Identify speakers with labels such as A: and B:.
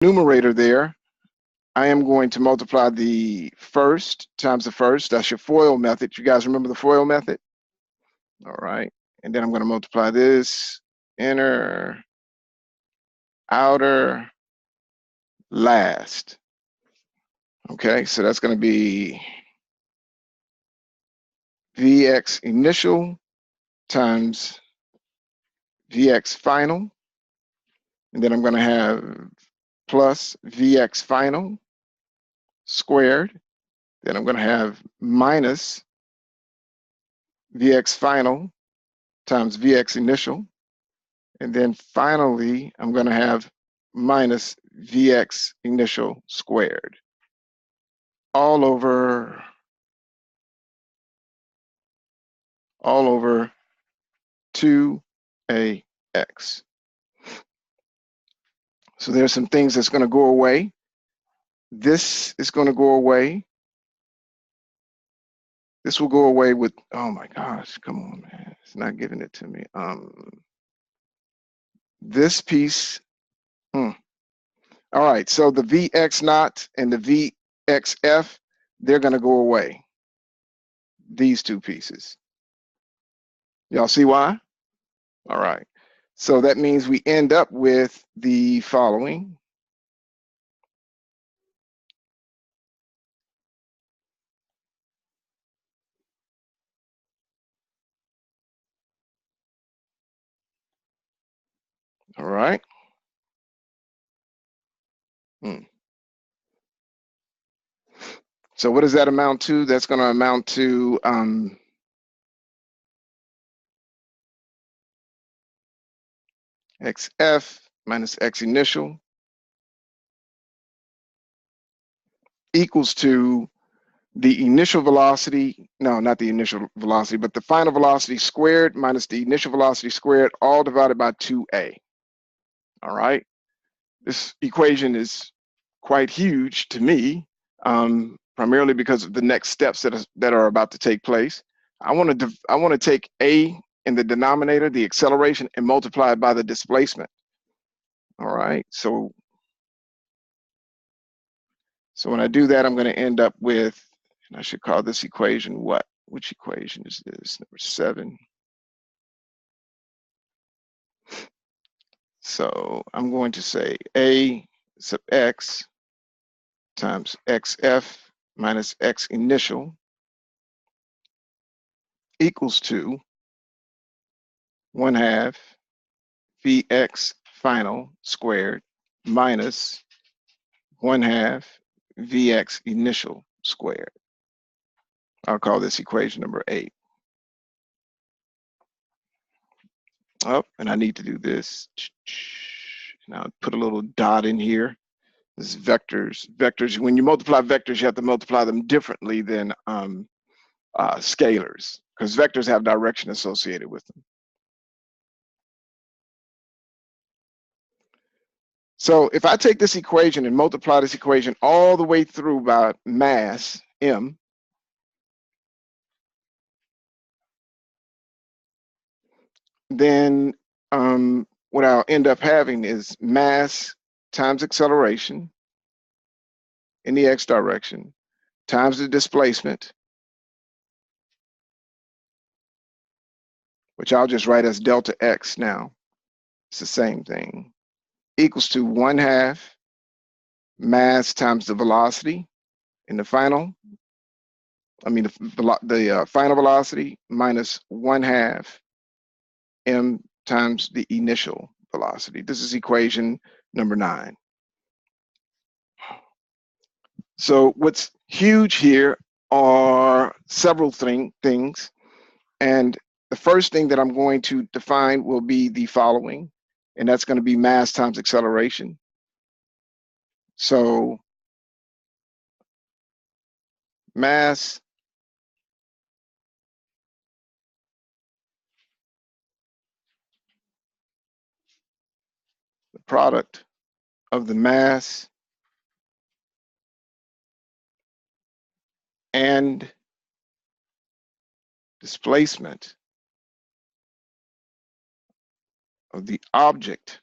A: numerator there, I am going to multiply the first times the first. That's your FOIL method. You guys remember the FOIL method? All right. And then I'm going to multiply this inner, outer, last. Okay, so that's going to be Vx initial times Vx final. And then I'm going to have plus Vx final squared. Then I'm going to have minus Vx final times Vx initial. And then finally, I'm going to have minus Vx initial squared all over 2ax. So there's some things that's going to go away. This is going to go away. This will go away with, oh my gosh, come on, man. It's not giving it to me. This piece, all right, so the Vx naught and the Vxf, they're going to go away. These two pieces. Y'all see why? All right. So that means we end up with the following. All right. So what does that amount to? That's going to amount to xf minus x initial equals to the initial velocity, no, not the initial velocity, but the final velocity squared minus the initial velocity squared, all divided by 2a. All right. This equation is quite huge to me, primarily because of the next steps that are about to take place. I want to take a in the denominator, the acceleration, and multiply it by the displacement. All right. So when I do that, I'm going to end up with, and I should call this equation what? Which equation is this? Number 7. So I'm going to say a sub x times xf minus x initial equals to 1/2 Vx final squared minus 1/2 Vx initial squared. I'll call this equation number 8. Oh, and I need to do this. And I'll put a little dot in here. This is vectors. Vectors, when you multiply vectors, you have to multiply them differently than scalars, because vectors have direction associated with them. So if I take this equation and multiply this equation all the way through by mass, m, then what I'll end up having is mass times acceleration in the x direction times the displacement, which I'll just write as delta x now. It's the same thing, equals to 1/2 mass times the velocity in the final, the final velocity minus 1/2 m times the initial velocity. This is equation number 9. So what's huge here are several things. And the first thing that I'm going to define will be the following, and that's going to be mass times acceleration. So mass the product of the mass and displacement of the object